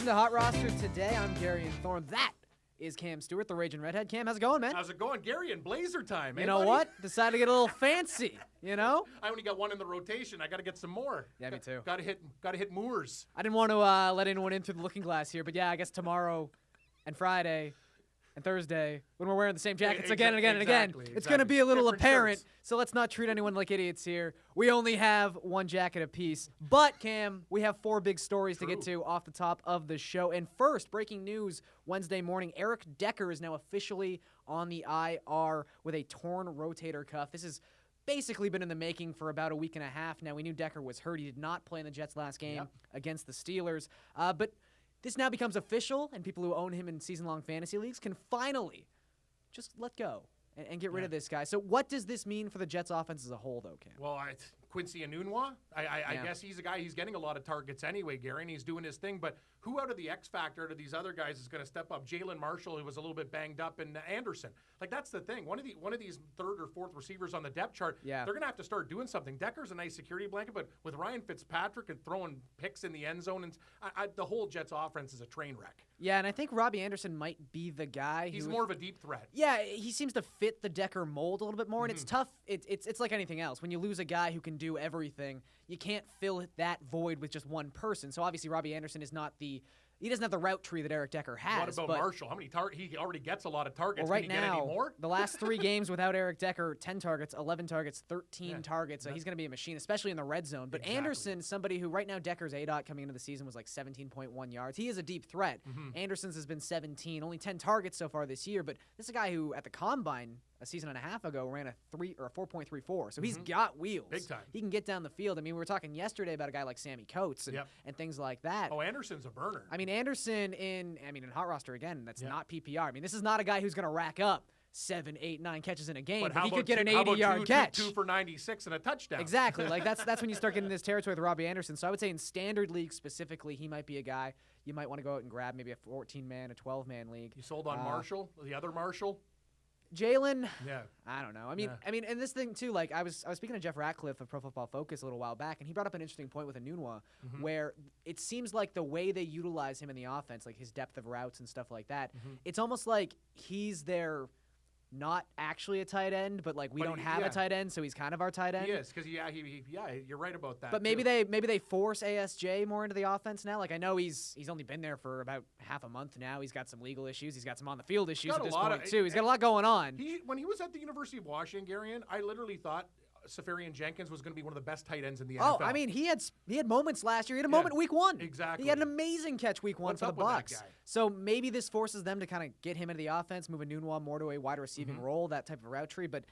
Welcome to Hot Roster today. I'm Gary and Thorne. That is Cam Stewart, the Raging Redhead. Cam, how's it going, man? How's it going? Gary and Blazer time, You know buddy? what? Decided to get a little fancy, you know? I only got one in the rotation. I got to get some more. Yeah, me too. Got to hit Moors. I didn't want to let anyone in through the looking glass here, but yeah, I guess tomorrow and Friday and Thursday, when we're wearing the same jackets again and again and again, it's going to be a little Different apparent. shirts. So let's not treat anyone like idiots here. We only have one jacket apiece. But, Cam, we have four big stories to get to off the top of the show. And first, breaking news Wednesday morning, Eric Decker is now officially on the IR with a torn rotator cuff. This has basically been in the making for about a week and a half now. We knew Decker was hurt. He did not play in the Jets' last game against the Steelers. But this now becomes official, and people who own him in season-long fantasy leagues can finally just let go and get rid of this guy. So what does this mean for the Jets' offense as a whole, though, Cam? Well, Quincy Enunwa, I guess he's a guy, he's getting a lot of targets anyway, Gary, and he's doing his thing. But who out of the X Factor, out of these other guys, is going to step up? Jalen Marshall, who was a little bit banged up, and Anderson. Like, that's the thing. One of these third or fourth receivers on the depth chart, they're going to have to start doing something. Decker's a nice security blanket, but with Ryan Fitzpatrick and throwing picks in the end zone, and the whole Jets offense is a train wreck. Yeah, and I think Robbie Anderson might be the guy. He's more of a deep threat. Yeah, he seems to fit the Decker mold a little bit more, and it's tough. It's like anything else. When you lose a guy who can do everything, you can't fill that void with just one person. So obviously Robbie Anderson is not he doesn't have the route tree that Eric Decker has. What about Marshall? How many he already gets a lot of targets. Well, right Can he now, get any more? the last 3 games without Eric Decker, 10 targets, 11 targets, 13 targets. So he's going to be a machine, especially in the red zone. But Anderson, somebody who right now Decker's ADOT coming into the season was like 17.1 yards. He is a deep threat. Anderson's has been 17, only 10 targets so far this year. But this is a guy who at the combine a season and a half ago ran a 4.34. So he's got wheels. Big time. He can get down the field. I mean, we were talking yesterday about a guy like Sammy Coates and things like that. Oh, Anderson's a burner. I mean, Anderson in Hot Roster again, that's not PPR. I mean, this is not a guy who's going to rack up 7, 8, 9 catches in a game, but he could get an 80-yard catch. Two for 96 and a touchdown. Exactly. Like that's when you start getting in this territory with Robbie Anderson. So I would say in standard leagues specifically, he might be a guy you might want to go out and grab, maybe a 14-man, a 12-man league. You sold on Marshall, the other Marshall? Jalen, yeah, I don't know. I mean, and this thing too. Like I was speaking to Jeff Ratcliffe of Pro Football Focus a little while back, and he brought up an interesting point with Enunwa, where it seems like the way they utilize him in the offense, like his depth of routes and stuff like that, it's almost like he's their not actually a tight end, but like we don't have a tight end, so he's kind of our tight end. He is, because you're right about that. But maybe they force ASJ more into the offense now. Like I know he's only been there for about half a month now. He's got some legal issues. He's got some on the field issues at this point too. He's got a lot going on. When he was at the University of Washington, Garian, I literally thought Safarian Jenkins was going to be one of the best tight ends in the NFL. Oh, I mean, he had moments last year. He had a moment week 1. Exactly. He had an amazing catch week 1 for the Bucs. So maybe this forces them to kind of get him into the offense, move Enunwa more to a wide receiving role, that type of route tree. But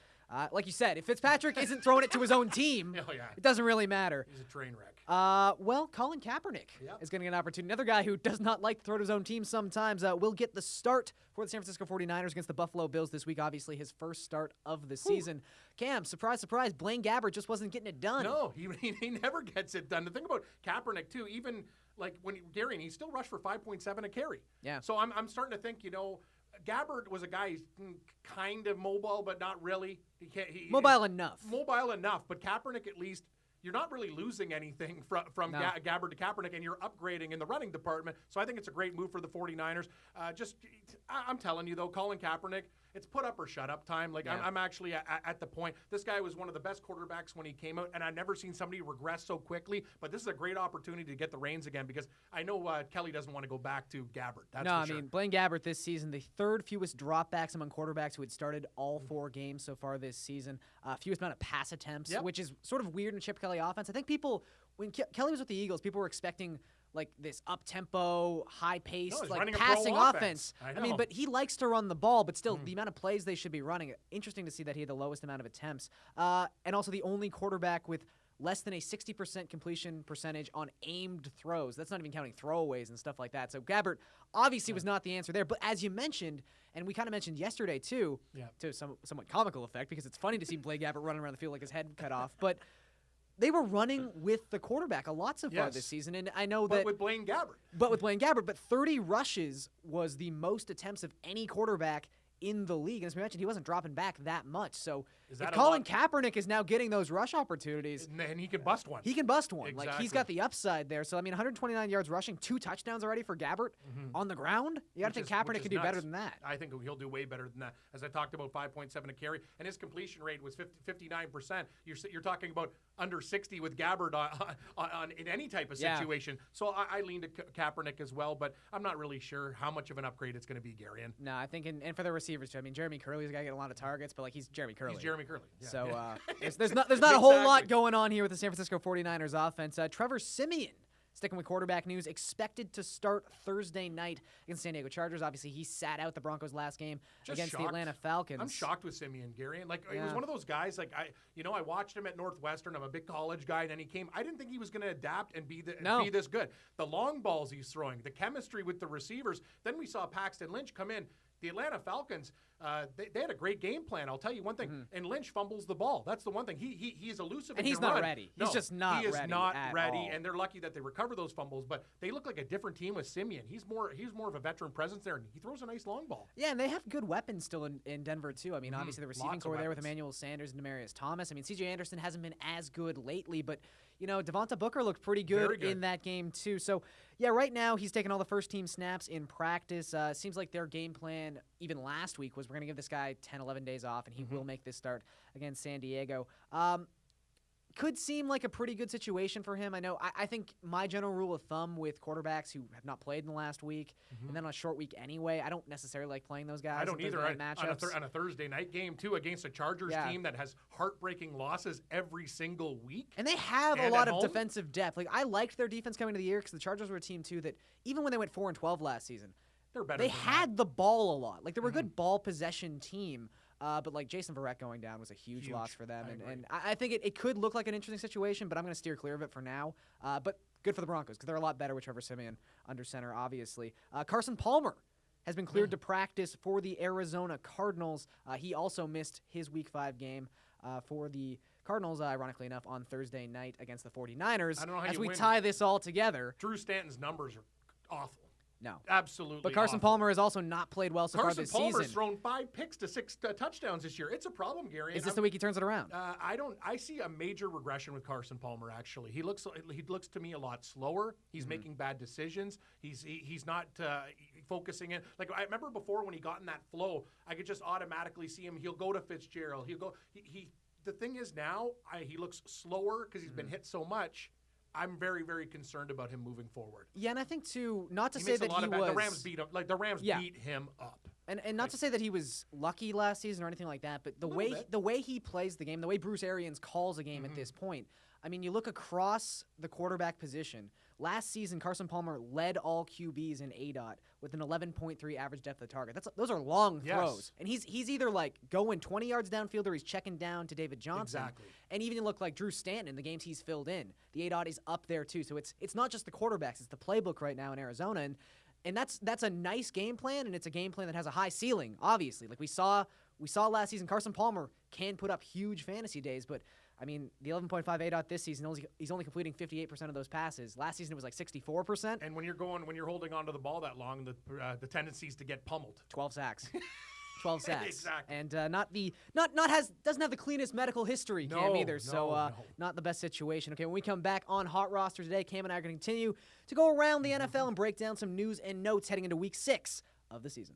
like you said, if Fitzpatrick isn't throwing it to his own team, it doesn't really matter. He's a train wreck. Well, Colin Kaepernick is going to get an opportunity. Another guy who does not like to throw to his own team sometimes will get the start for the San Francisco 49ers against the Buffalo Bills this week. Obviously, his first start of the season. Cam, surprise, surprise, Blaine Gabbert just wasn't getting it done. No, he never gets it done. The thing about Kaepernick, too, even like when he still rushed for 5.7 a carry. Yeah. So I'm starting to think, Gabbert was a guy kind of mobile, but not really. Mobile enough. Mobile enough, but Kaepernick at least, you're not really losing anything from Gabbert to Kaepernick, and you're upgrading in the running department. So I think it's a great move for the 49ers. I'm telling you, though, Colin Kaepernick, it's put up or shut up time. Like, I'm actually at the point. This guy was one of the best quarterbacks when he came out, and I've never seen somebody regress so quickly. But this is a great opportunity to get the reins again, because I know Kelly doesn't want to go back to Gabbert. That's for sure. I mean, Blaine Gabbert this season, the third fewest dropbacks among quarterbacks who had started all 4 games so far this season. Fewest amount of pass attempts, which is sort of weird in Chip Kelly offense. I think people, when Kelly was with the Eagles, people were expecting like this up-tempo, high-paced, like passing offense. I mean, but he likes to run the ball, but still the amount of plays they should be running. Interesting to see that he had the lowest amount of attempts. And also the only quarterback with less than a 60% completion percentage on aimed throws. That's not even counting throwaways and stuff like that. So Gabbert obviously was not the answer there. But as you mentioned, and we kind of mentioned yesterday too, to somewhat comical effect, because it's funny to see Blaine Gabbert running around the field like his head cut off. But they were running with the quarterback a lot so far this season, and I know that. But with Blaine Gabbert. But 30 rushes was the most attempts of any quarterback in the league. And as we mentioned, he wasn't dropping back that much. So Is that if Colin Kaepernick is now getting those rush opportunities, and he can bust one. He can bust one. Exactly. Like, he's got the upside there. So, I mean, 129 yards rushing, 2 touchdowns already for Gabbert on the ground. You got to think Kaepernick can do better than that. I think he'll do way better than that. As I talked about, 5.7 a carry, and his completion rate was 59%. You're talking about under 60 with Gabbert on in any type of situation. So I lean to Kaepernick as well, but I'm not really sure how much of an upgrade it's going to be, Gary. No, I think, and for the receivers too. I mean, Jeremy Curley's got to get a lot of targets, but like he's Jeremy Curley. He's Jeremy Curley. Yeah. So there's not a whole lot going on here with the San Francisco 49ers offense. Trevor Siemian, sticking with quarterback news, expected to start Thursday night against San Diego Chargers. Obviously, he sat out the Broncos last game against the Atlanta Falcons. I'm shocked with Siemian, Gary. And he was one of those guys. Like I watched him at Northwestern. I'm a big college guy, and then he came. I didn't think he was going to adapt and be this good. The long balls he's throwing, the chemistry with the receivers. Then we saw Paxton Lynch come in. The Atlanta Falcons, they had a great game plan. I'll tell you one thing. And Lynch fumbles the ball. That's the one thing. He's elusive. And he's not ready. He's just not ready. He is not ready. All. And they're lucky that they recover those fumbles. But they look like a different team with Siemian. He's more of a veteran presence there, and he throws a nice long ball. Yeah, and they have good weapons still in Denver too. I mean, obviously the receiving core there with Emmanuel Sanders and Demaryius Thomas. I mean, C.J. Anderson hasn't been as good lately, but Devonta Booker looked pretty good in that game too. So, yeah, right now he's taking all the first-team snaps in practice. Seems like their game plan, even last week, was we're going to give this guy 10, 11 days off, and he will make this start against San Diego. Could seem like a pretty good situation for him. I know. I think my general rule of thumb with quarterbacks who have not played in the last week, and then on a short week anyway, I don't necessarily like playing those guys. I don't either. Matchups. On a Thursday night game, too, against a Chargers team that has heartbreaking losses every single week. And they have a lot of defensive depth. Like, I liked their defense coming into the year because the Chargers were a team, too, that even when they went 4-12 last season, they're better. They had the ball a lot. Like, they were a good ball possession team. But like Jason Verrett going down was a huge loss for them. And I think it could look like an interesting situation, but I'm going to steer clear of it for now. But good for the Broncos because they're a lot better with Trevor Siemian under center, obviously. Carson Palmer has been cleared to practice for the Arizona Cardinals. He also missed his Week 5 game for the Cardinals, ironically enough, on Thursday night against the 49ers. I don't know how as you we win. tie this all together. Drew Stanton's numbers are awful. No. Absolutely. But Carson Palmer has also not played well so far this season. Carson Palmer's thrown 5 picks to 6 touchdowns this year. It's a problem, Gary. Is this the week he turns it around? I see a major regression with Carson Palmer, actually. He looks to me a lot slower. He's making bad decisions. He's not focusing in. Like, I remember before when he got in that flow, I could just automatically see him. He'll go to Fitzgerald. He'll go. The thing is now, he looks slower because he's been hit so much. I'm very, very concerned about him moving forward. Yeah, and I think too, not to say that he was the Rams beat him. Like the Rams beat him up. And not to say that he was lucky last season or anything like that, but the way he plays the game, the way Bruce Arians calls a game at this point. I mean, you look across the quarterback position. Last season, Carson Palmer led all QBs in ADOT with an 11.3 average depth of target. those are long throws. And he's either like going 20 yards downfield or he's checking down to David Johnson. Exactly. And even you look like Drew Stanton in the games he's filled in. The ADOT is up there too. So it's not just the quarterbacks, it's the playbook right now in Arizona. And that's a nice game plan, and it's a game plan that has a high ceiling, obviously. Like we saw last season, Carson Palmer can put up huge fantasy days, but I mean, the 11.5 ADOT this season, he's only completing 58% of those passes. Last season it was like 64%. And when you're holding onto the ball that long, the tendency is to get pummeled. 12 sacks. 12 sacks. Exactly. And doesn't have the cleanest medical history, Cam, either. So not the best situation. Okay, when we come back on Hot Roster today, Cam and I are going to continue to go around the NFL and break down some news and notes heading into Week 6 of the season.